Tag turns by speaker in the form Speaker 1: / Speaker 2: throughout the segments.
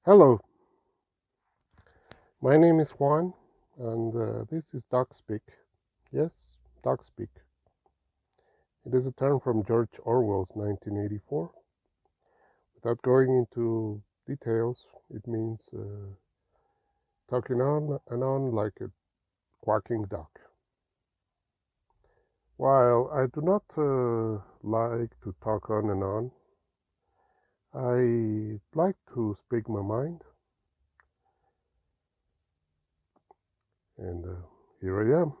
Speaker 1: Hello, my name is Juan, and this is DocSpeak. Yes, DocSpeak. It is a term from George Orwell's 1984. Without going into details, it means talking on and on like a quacking duck. While I do not like to talk on and on, I like to speak my mind, and here I am.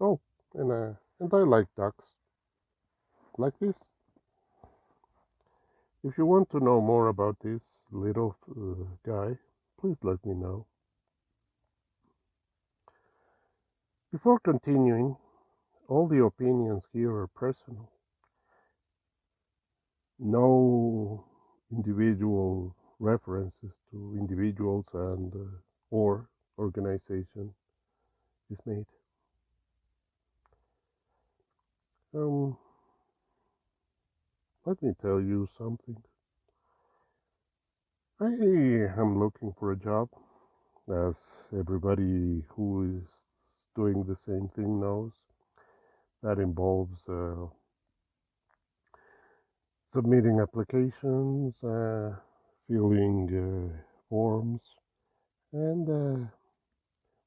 Speaker 1: Oh, and I like ducks like this. If you want to know more about this little guy, please let me know. Before continuing, all the opinions here are personal. No individual references to individuals and or organization is made. Um, Let me tell you something. I am looking for a job, as everybody who is doing the same thing knows. That involves submitting applications, filling forms, and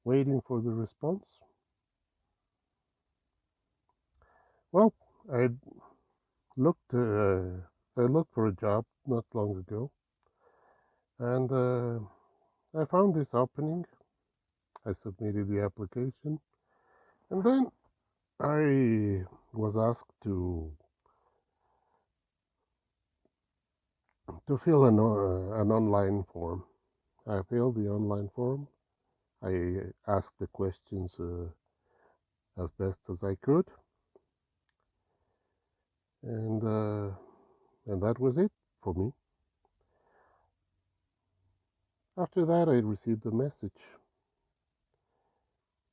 Speaker 1: waiting for the response. Well, I looked. I looked for a job not long ago, and I found this opening. I submitted the application, and then I was asked to fill an online form. I filled the online form. I asked the questions as best as I could, and that was it for me. After that, I received a message.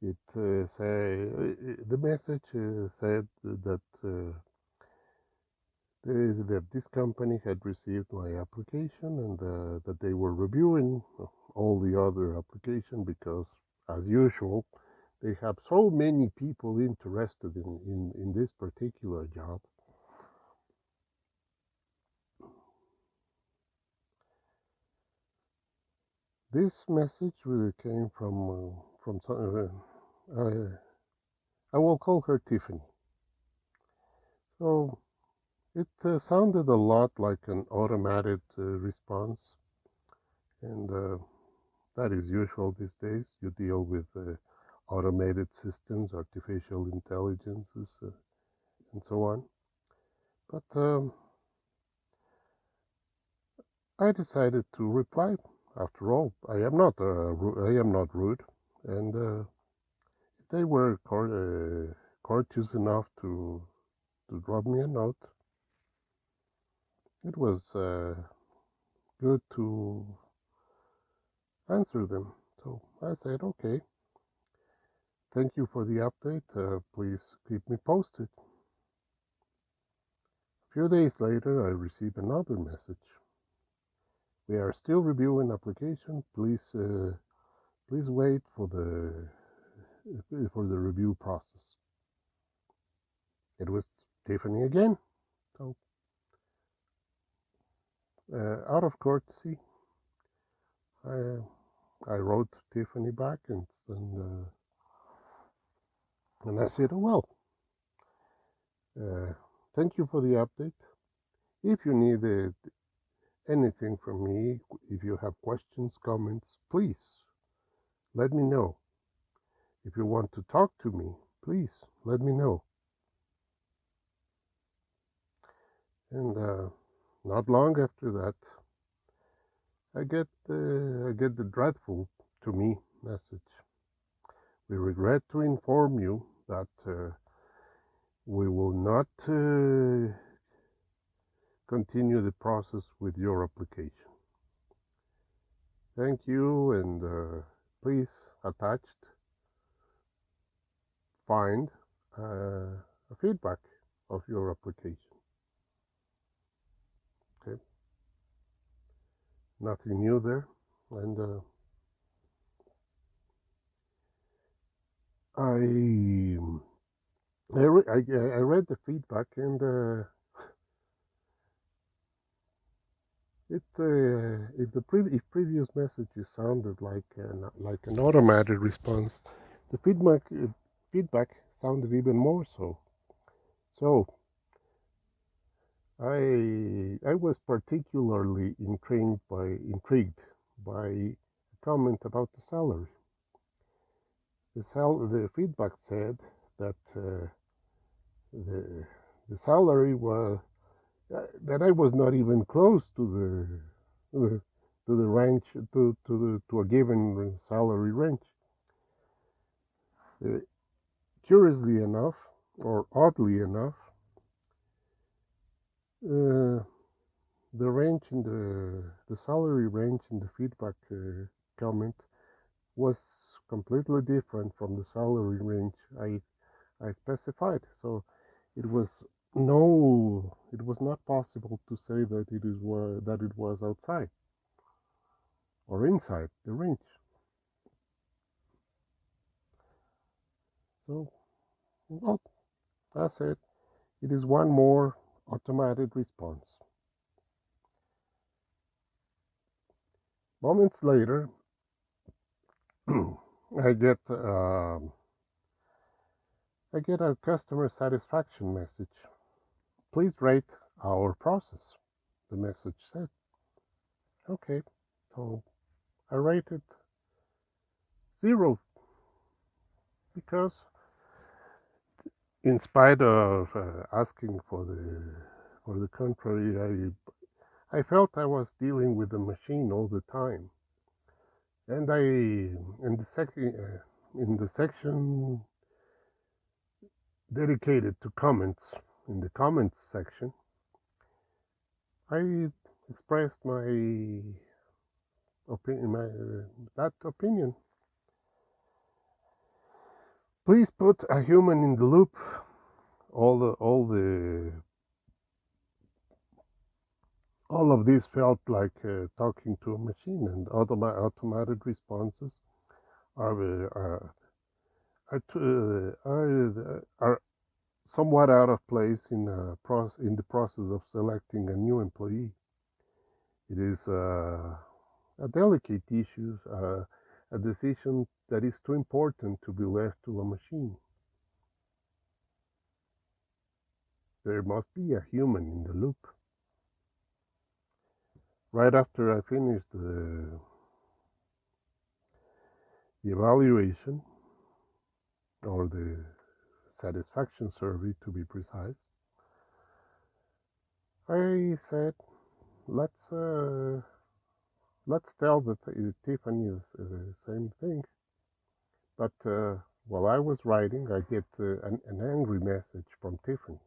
Speaker 1: The message said that this company had received my application and that they were reviewing all the other application because, as usual, they have so many people interested in this particular job. This message really came from I will call her Tiffany. So it sounded a lot like an automated response, and that is usual these days. You deal with automated systems, artificial intelligences, and so on. But I decided to reply. After all, I am not rude, and if they were courteous enough to drop me a note, it was good to answer them. So I said, okay, thank you for the update. Please keep me posted. A few days later, I received another message. We are still reviewing application. Please wait for the review process. It was Tiffany again. So out of courtesy, I I wrote Tiffany back and I said, well, uh, thank you for the update. If you need anything from me, if you have questions, comments, please let me know. If you want to talk to me, please let me know. And not long after that, I get the dreadful to me message. We regret to inform you that we will not continue the process with your application. Thank you, and please attached find a feedback of your application. Okay, nothing new there. And I I read the feedback, and if if previous messages sounded like an automated response, the feedback sounded even more so. So I was particularly intrigued by a comment about the salary. The feedback said that the the salary was that I was not even close the to the range to a given salary range. Uh, Curiously enough, or oddly enough, uh, the salary range in the feedback comment was completely different from the salary range I specified. So it was it was not possible to say that it was outside or inside the range. So, well, that's it. It is one more automated response. Moments later, I get I get a customer satisfaction message. Please rate our process. The message said. Okay, so I rated 0 because, in spite of asking for the contrary, I felt I was dealing with the machine all the time, and in the section dedicated to comments, in the comments section, I expressed my opinion, that opinion. Please put a human in the loop. All of this felt like talking to a machine, and automated responses are are somewhat out of place in the process of selecting a new employee. It is a delicate issue, a decision that is too important to be left to a machine. There must be a human in the loop. Right after I finished the evaluation, or the satisfaction survey to be precise, I said, let's uh, let's tell Tiffany the same thing. But while I was writing, I get an angry message from Tiffany.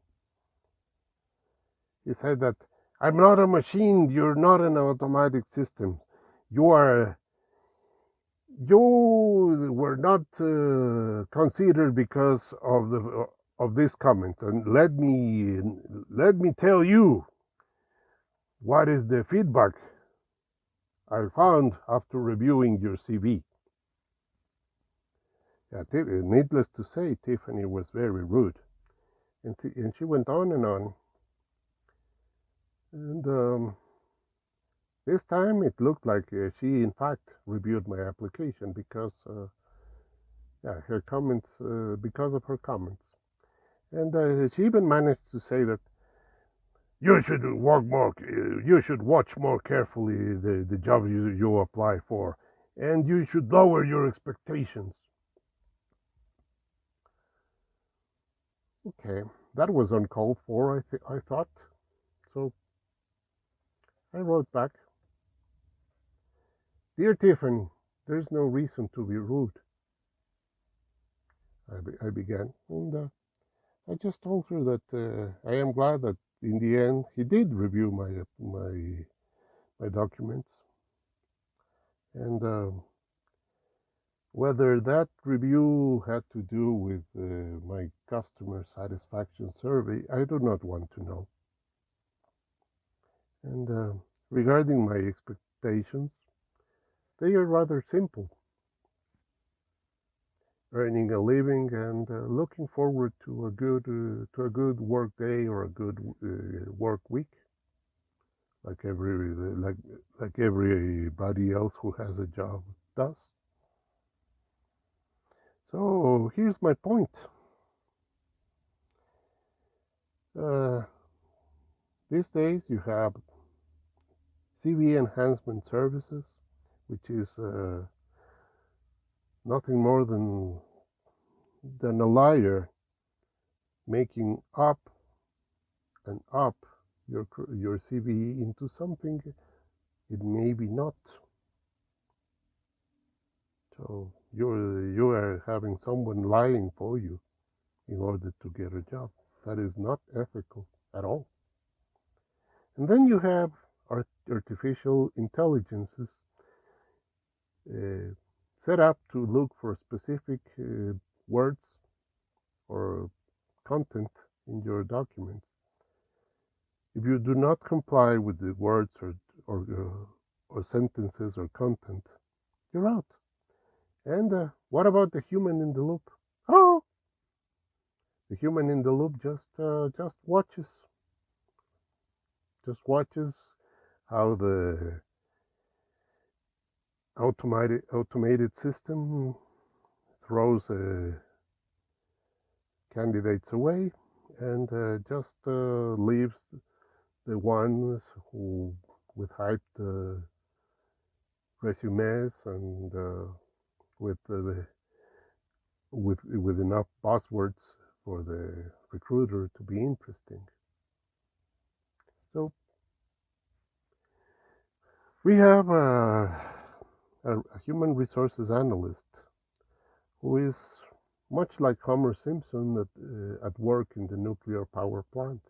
Speaker 1: He said that I'm not a machine. You're not an automatic system. You are. You were not considered because of this comment. And let me tell you what is the feedback I found after reviewing your CV. Yeah, needless to say, Tiffany was very rude, and she went on and on. And this time it looked like she, in fact, reviewed my application because, yeah, her comments, because of her comments. And she even managed to say that you should you should watch more carefully the job you apply for, and you should lower your expectations. Okay, that was uncalled for, I thought. So I wrote back, Dear Tiffany, there's no reason to be rude. I began, and I just told her that I am glad that in the end he did review my documents, and whether that review had to do with my customer satisfaction survey, I do not want to know. And regarding my expectations, They are rather simple: earning a living and looking forward to a good work day or a good work week, like like everybody else who has a job does. So here's my point. Uh, these days you have CV enhancement services, which is nothing more than a liar making up and up your CV into something it may be not. So you are having someone lying for you in order to get a job. That is not ethical at all. And then you have artificial intelligences uh, set up to look for specific words or content in your documents. If you do not comply with the words or sentences or content, you're out. And what about the human in the loop? Oh, the human in the loop just watches how the automated system throws candidates away and just leaves the ones who with hyped resumes and with with enough buzzwords for the recruiter to be interesting. So we have a human resources analyst who is much like Homer Simpson at work in the nuclear power plant,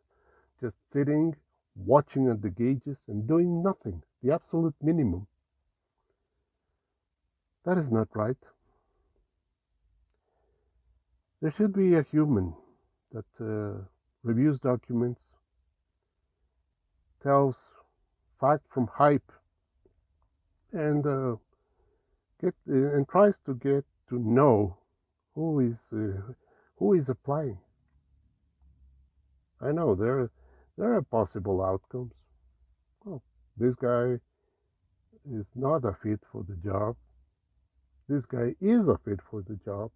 Speaker 1: just sitting, watching at the gauges and doing nothing, the absolute minimum. That is not right. There should be a human that reviews documents, tells fact from hype, and and tries to get to know who is applying. I know there are possible outcomes. Well, this guy is not a fit for the job. This guy is a fit for the job,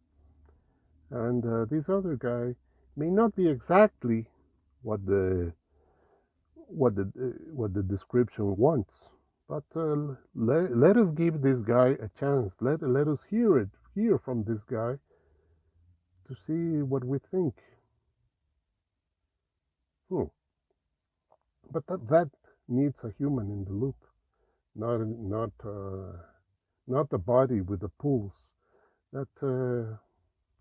Speaker 1: and this other guy may not be exactly what the description wants. But let us give this guy a chance. Let us hear from this guy to see what we think. Hmm. But that needs a human in the loop, not a body with a pulse that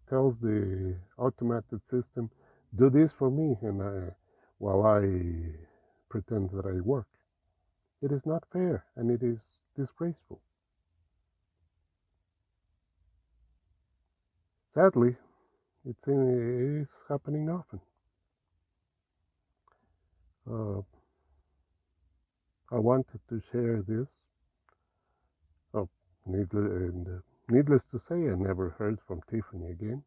Speaker 1: tells the automated system, do this for me, and while I pretend that I work. It is not fair, and it is disgraceful. Sadly, it is happening often. Uh, I wanted to share this. Oh, needless to say, I never heard from Tiffany again.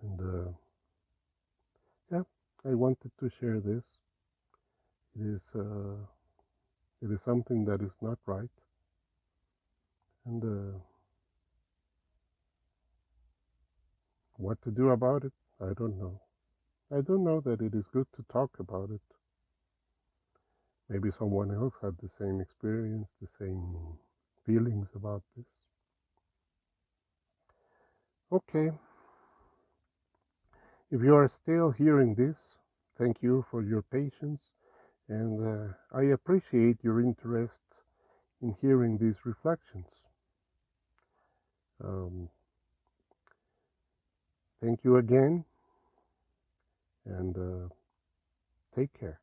Speaker 1: And yeah, I wanted to share this. It is something that is not right, and what to do about it, I don't know. I don't know that it is good to talk about it. Maybe someone else had the same experience, the same feelings about this. Okay, if you are still hearing this, thank you for your patience, and I appreciate your interest in hearing these reflections. Um, thank you again, and take care.